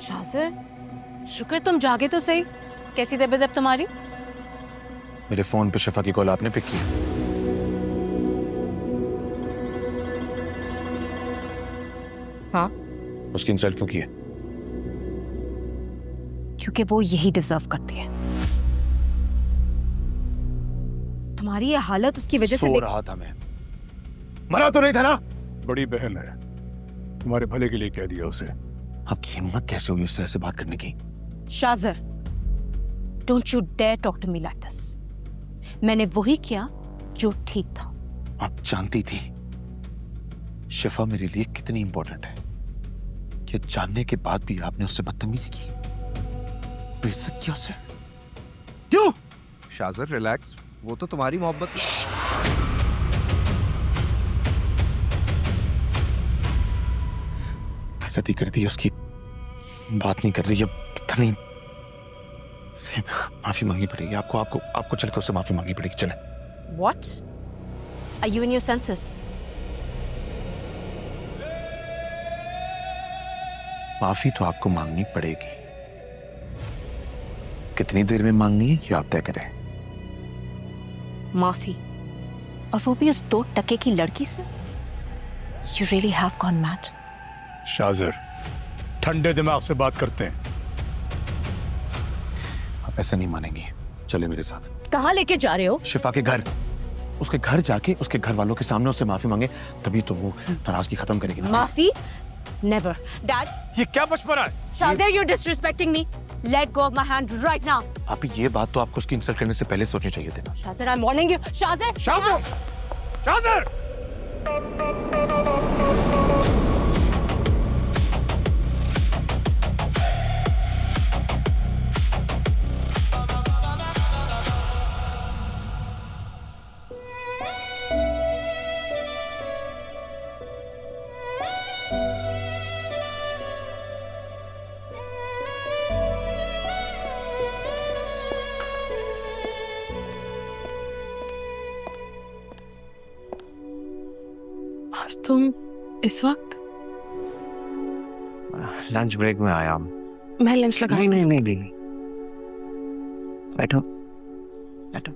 शाज़र, शुक्र तुम जागे तो सही। कैसी तबीयत अब तुम्हारी? मेरे फोन पे शिफा की कॉल आपने पिक की? हाँ। उसकी इंसल्ट क्यों की है? क्योंकि वो यही डिजर्व करती है। तुम्हारी ये हालत उसकी वजह से सो रहा था मैं, मरा तो नहीं था ना? बड़ी बहन है, तुम्हारे भले के लिए कह दिया उसे। आपकी हिम्मत कैसे हुई उससे ऐसे बात करने की? Shazar, don't you dare talk to me like this. मैंने वही किया जो ठीक था। आप जानती थी शिफा मेरे लिए कितनी इंपॉर्टेंट है, कि जानने के बाद भी आपने उससे बदतमीजी की, बेइज्जत किया उससे। क्यों? शाज़र रिलैक्स, वो तो तुम्हारी मोहब्बत। बेइज्जती कर दी उसकी, बात नहीं कर रही है, पता नहीं। माफी मांगनी पड़ेगी आपको, आपको आपको चल के उससे माफी मांगनी पड़ेगी। चले। What? Are you in your senses? माफी तो आपको मांगनी पड़ेगी, कितनी देर में मांगनी है ये आप तय करें। माफी, और वो भी उस 2 टके की लड़की से? You really have gone mad. शाज़र, ठंडे दिमाग से बात करते हैं। आप ऐसा नहीं मानेंगी, चले मेरे साथ। कहाँ लेके जा रहे हो? शिफा के घर, उसके घर जाके उसके घर वालों के सामने उससे माफी मांगे, तभी तो वो नाराजगी खत्म करेगी ना। माफी? Never. Dad, ये क्या बचपना है? Shazir, you're disrespecting me. Let go of my hand right now. आप ये बात तो आपको उसकी इंसल्ट करने से पहले सोचनी चाहिए थी ना। Shazir, I'm warning you. Shazir! शाज़र! शाज़र! तुम इस वक्त? लंच ब्रेक में आया हूँ। मैं लंच लगा नहीं नहीं नहीं नहीं, बैठो बैठो।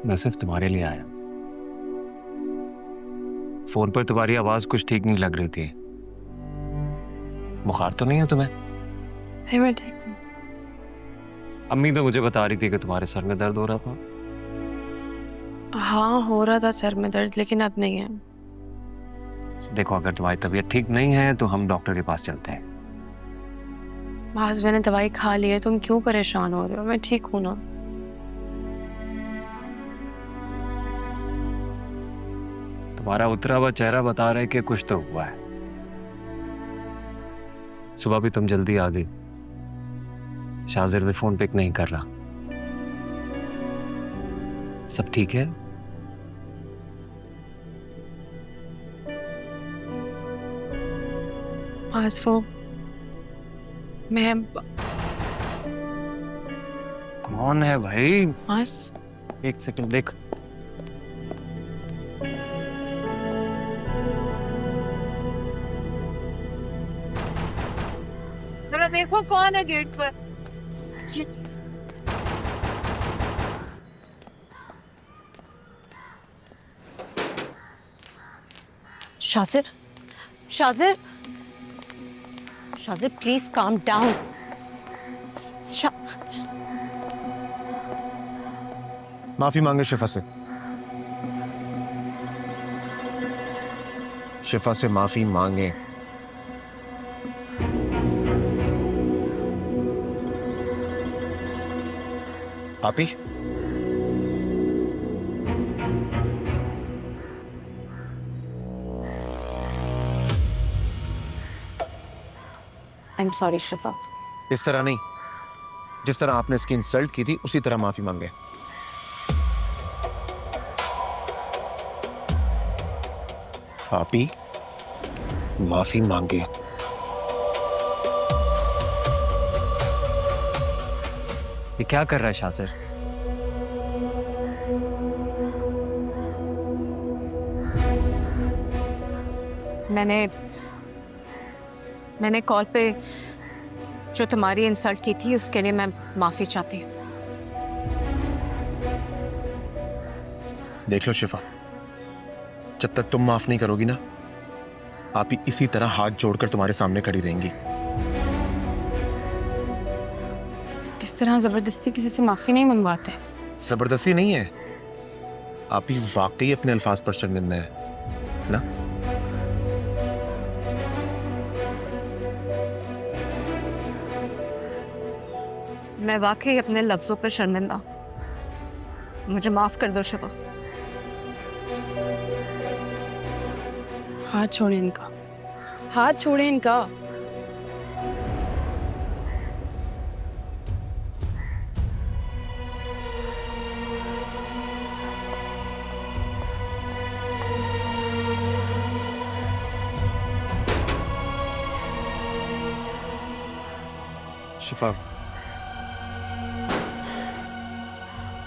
मैं सिर्फ तुम्हारे लिए आया। फोन पर तुम्हारी आवाज कुछ ठीक नहीं लग रही थी। बुखार तो नहीं है तुम्हें? नहीं, मैं ठीक हूँ। अम्मी तो मुझे बता रही थी कि तुम्हारे सर में दर्द हो रहा था। हाँ, हो रहा था सर में दर्द, लेकिन अब नहीं है। देखो, अगर तुम्हारी तबीयत ठीक नहीं है तो हम डॉक्टर के पास चलते हैं। बाज, मैंने दवाई खा ली है, तुम क्यों परेशान हो रहे हो? मैं ठीक हूँ ना। तुम्हारा उतरा हुआ चेहरा बता रहा है कि कुछ तो हुआ है। सुबह भी तुम जल्दी आ गई, शाज़िर भी फोन पिक नहीं कर रहा। सब ठीक है? बाज, वो मैं कौन है भाई? बाज, एक सेकंड देख। जरा देखो कौन है गेट पर। Shazir? Shazir? Shazir, please calm down. माफी मांगे शिफा से, शिफा से माफी मांगे। आपी, I'm sorry, Shifa. इस तरह नहीं, जिस तरह आपने इसकी इंसल्ट की थी उसी तरह माफी मांगे। आपी, माफी मांगे। ये क्या कर रहा है शाज़िर? मैंने कॉल पे जो तुम्हारी इंसल्ट की थी उसके लिए मैं माफ़ी चाहती हूँ। देख लो शिफा, जब तक तुम माफ नहीं करोगी ना, आप ही इसी तरह हाथ जोड़कर तुम्हारे सामने खड़ी रहेंगी। इस तरह जबरदस्ती किसी से माफी नहीं मंगवाते। जबरदस्ती नहीं है, आप ही वाकई अपने अल्फाज पर शर्मिंदा है ना। मैं वाकई अपने लफ्ज़ों पर शर्मिंदा, मुझे माफ़ कर दो शिफा। हाथ छोड़े इनका, हाथ छोड़े इनका। शिफा,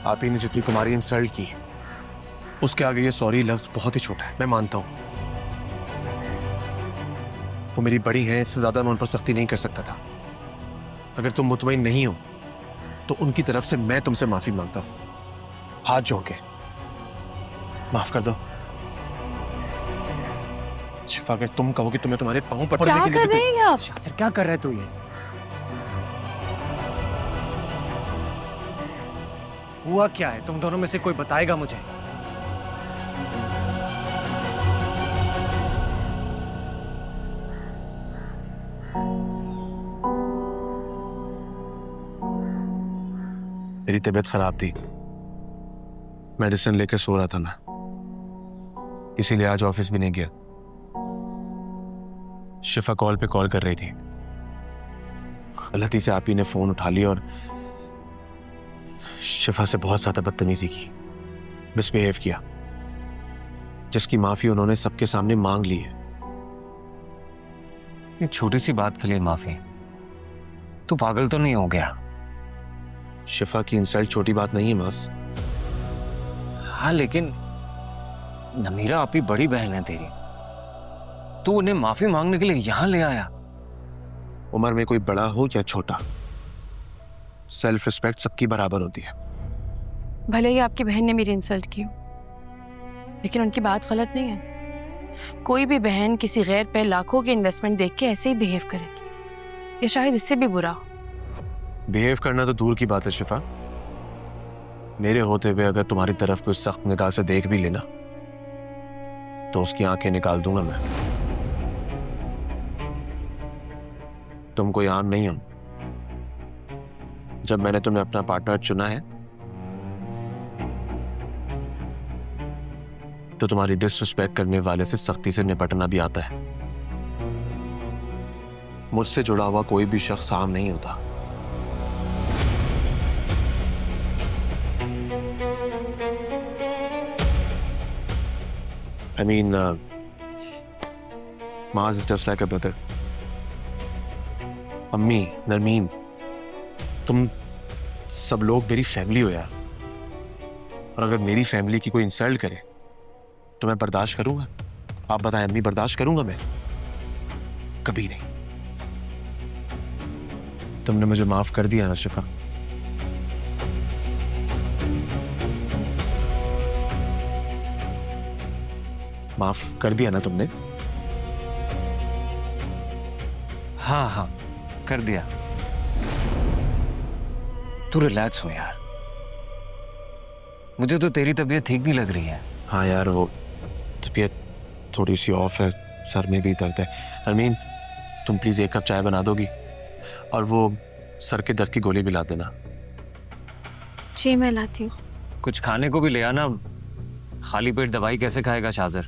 आप ही ने जितनी तुम्हारी इंसल्ट की, उसके आगे ये सॉरी लफ्ज बहुत ही छोटा है। मैं मानता हूं वो मेरी बड़ी है, इससे ज्यादा मैं उन पर सख्ती नहीं कर सकता था। अगर तुम मुतमईन नहीं हो तो उनकी तरफ से मैं तुमसे माफी मांगता हूं, हाथ जोड़ के माफ कर दो। शिफा, अगर तुम कहो कि तुम्हें तुम्हारे पांव पकड़ने क्या के लिए कर रहे हैं आप? शाज़र क्या कर रहा है तू ये? हुआ क्या है? तुम दोनों में से कोई बताएगा मुझे? मेरी तबीयत खराब थी, मेडिसिन लेकर सो रहा था मैं, इसीलिए आज ऑफिस भी नहीं गया। शिफा कॉल पे कॉल कर रही थी, गलती से आप ही ने फोन उठा लिया और शिफा से बहुत ज्यादा बदतमीजी की, मिसबिहेव किया, जिसकी माफी उन्होंने सबके सामने मांग ली है। ये छोटी सी बात के लिए माफी? तू पागल तो नहीं हो गया? शिफा की इंसल्ट छोटी बात नहीं है बस। हाँ, लेकिन नमीरा आपकी बड़ी बहन है तेरी, तू उन्हें माफी मांगने के लिए यहां ले आया। उम्र में कोई बड़ा हो या छोटा, सेल्फ रिस्पेक्ट सबकी बराबर होती है। भले ही आपकी बहन ने मेरी इंसल्ट की हो, लेकिन उनकी बात गलत नहीं है। कोई भी बहन किसी गैर पे लाखों की इन्वेस्टमेंट देख के ऐसे ही बिहेव करेगी, या शायद इससे भी बुरा हो। बिहेव करना तो दूर की बात है शिफा, मेरे होते हुए अगर तुम्हारी तरफ कोई सख्त निगाह से देख भी लेना तो उसकी आंखें निकाल दूंगा मैं। तुम कोई आम नहीं हो। जब मैंने तुम्हें अपना पार्टनर चुना है तो तुम्हारी डिसरिस्पेक्ट करने वाले से सख्ती से निपटना भी आता है। मुझसे जुड़ा हुआ कोई भी शख्स आम नहीं होता। I mean, Maz is just like a brother. अम्मी, नरमीन, तुम सब लोग मेरी फैमिली हो यार, और अगर मेरी फैमिली की कोई इंसल्ट करे तो मैं बर्दाश्त करूंगा? आप बताएं अम्मी, बर्दाश्त करूंगा मैं? कभी नहीं। तुमने मुझे माफ कर दिया ना शिफा? माफ कर दिया ना तुमने? हाँ हाँ, कर दिया। तू रिलैक्स हो यार, मुझे तो तेरी तबीयत ठीक नहीं लग रही है। हाँ यार, वो तबीयत थोड़ी सी ऑफ है, सर में भी दर्द है। अमीन, तुम प्लीज एक कप चाय बना दोगी और वो सर के दर्द की गोली भी ला देना। जी मैं लाती हूँ। कुछ खाने को भी ले आना, खाली पेट दवाई कैसे खाएगा शाज़र?